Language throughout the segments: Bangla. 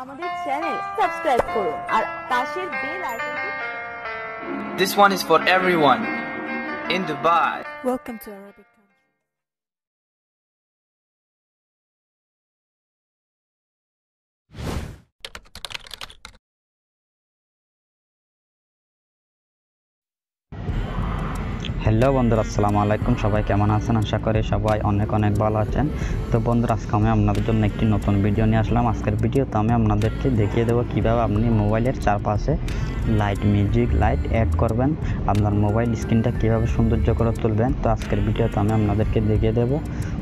আমাদের চ্যানেল সাবস্ক্রাইব করুন আর পাশের বেল আইকনটি This one is for everyone in Dubai. Welcome to Arabic country. Hello বন্ধুরা, আসসালামু আলাইকুম। সবাই কেমন আছেন? আশা করি সবাই অনেক ভালো আছেন। তো বন্ধুরা, আজকে আমি আপনাদের জন্য একটি নতুন ভিডিও নিয়ে আসলাম। আজকের ভিডিওতে আমি আপনাদেরকে দেখিয়ে দেবো কীভাবে আপনি মোবাইলের চারপাশে লাইট, মিউজিক লাইট অ্যাড করবেন, আপনার মোবাইল স্ক্রিনটা কীভাবে সৌন্দর্য করে তুলবেন। তো আজকের ভিডিওতে আমি আপনাদেরকে দেখিয়ে দেবো।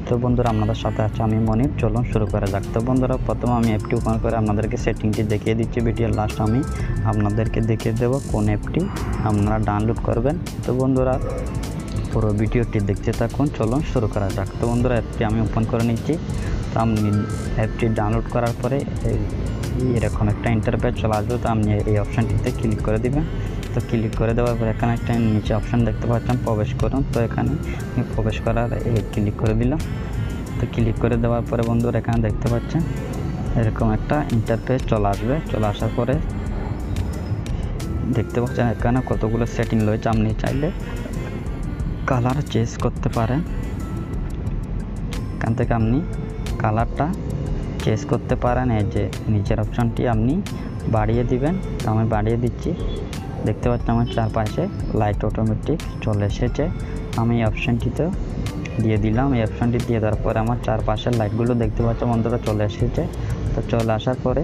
তো বন্ধুরা, আপনাদের সাথে আছে আমি মনির। চলুন শুরু করা যাক। তো বন্ধুরা, প্রথমে আমি অ্যাপটি ওপেন করে আপনাদেরকে সেটিংটি দেখিয়ে দিচ্ছি। ভিডিওর লাস্ট আমি আপনাদেরকে দেখিয়ে দেবো কোন অ্যাপটি আপনারা ডাউনলোড করবেন। তো বন্ধুরা, পুরো ভিডিওটি দেখতে থাকুন। চলুন শুরু করা যাক। তো বন্ধুরা, অ্যাপটি আমি ওপেন করে নিচ্ছি। তো আপনি অ্যাপটি ডাউনলোড করার পরে এরকম একটা ইন্টারফেস চলে আসবে। তো আপনি এই অপশানটিতে ক্লিক করে দিবেন। তো ক্লিক করে দেওয়ার পর এখানে একটা নিচে অপশান দেখতে পাচ্ছেন, প্রবেশ করুন। তো এখানে আমি প্রবেশ করার ক্লিক করে দিলাম। তো ক্লিক করে দেওয়ার পরে বন্ধুরা, এখানে দেখতে পাচ্ছেন এরকম একটা ইন্টারফেস চলে আসবে। চলে আসার পরে দেখতে পাচ্ছেন এখানে কতগুলো সেটিং রয়েছে। আপনি চাইলে কালার চেঞ্জ করতে পারেন। এখান থেকে আপনি কালারটা চেঞ্জ করতে পারেন। এই যে নিচের অপশানটি আপনি বাড়িয়ে দিবেন। তো আমি বাড়িয়ে দিচ্ছি। দেখতে পাচ্ছেন আমার চারপাশে লাইট অটোমেটিক চলে এসেছে। আমি এই অপশানটিতে দিয়ে দিলাম। এই অপশানটি দিয়ে দেওয়ার পরে আমার চারপাশের লাইটগুলো দেখতে পাচ্ছ বন্ধুরা চলে এসেছে। তো চলে আসার পরে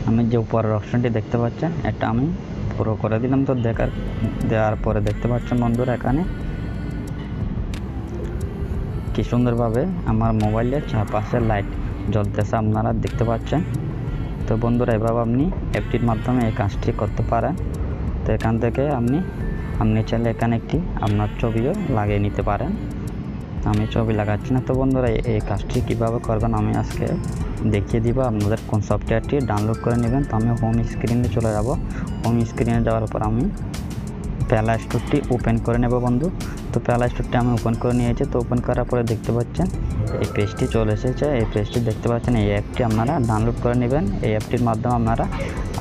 আমি যে উপরের অপশানটি দেখতে পাচ্ছেন এটা আমি পুরো করে দিলাম। তো দেওয়ার পরে দেখতে পাচ্ছেন বন্ধুরা এখানে কি সুন্দরভাবে আমার মোবাইলের চারপাশে লাইট জ্বলতেছে আপনারা দেখতে পাচ্ছেন। তো বন্ধুরা, এভাবে আপনি অ্যাপটির মাধ্যমে এই কাজটি করতে পারেন। তো এখান থেকে আপনি চাইলে এখানে একটি আপনার ছবিও লাগিয়ে নিতে পারেন। আমি ছবি লাগাচ্ছি না। তো বন্ধুরা, এই কাজটি কীভাবে করবেন আমি আজকে দেখিয়ে দিব। আপনাদের কোন সফটওয়্যারটি ডাউনলোড করে নেবেন। তো আমি হোম স্ক্রিনে চলে যাব। হোম স্ক্রিনে যাওয়ার পর আমি প্লে স্টোরটি ওপেন করে নেব বন্ধু। তো প্লে স্টোরটি আমি ওপেন করে নিয়েছি। তো ওপেন করার পরে দেখতে পাচ্ছেন এই পেজটি চলে এসেছে। এই পেজটি দেখতে পাচ্ছেন, এই অ্যাপটি আপনারা ডাউনলোড করে নেবেন। এই অ্যাপটির মাধ্যমে আপনারা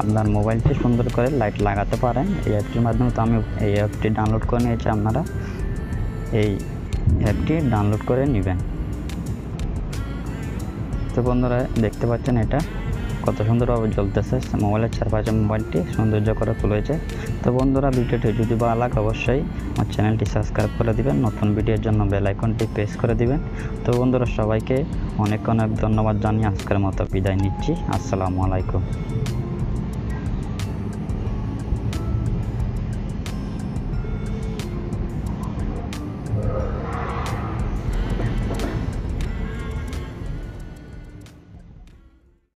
আপনার মোবাইলটি সুন্দর করে লাইট লাগাতে পারেন এই অ্যাপটির মাধ্যমে। তো আমি এই অ্যাপটি ডাউনলোড করে নিয়েছি। আপনারা এই অ্যাপটি ডাউনলোড করে নেবেন। তো বন্ধুরা, দেখতে পাচ্ছেন এটা কত সুন্দরভাবে জ্বলতেছে মোবাইলের চারপাশে, মোবাইলটি সৌন্দর্য করে তুলেছে। তো বন্ধুরা, ভিডিওটি যদি ভালো লাগে অবশ্যই আমার চ্যানেলটি সাবস্ক্রাইব করে দিবেন। নতুন ভিডিওর জন্য বেল আইকনটি প্রেস করে দিবেন। তো বন্ধুরা, সবাইকে অনেক ধন্যবাদ জানিয়ে আজকের মতো বিদায় নিচ্ছি। আসসালামু আলাইকুম।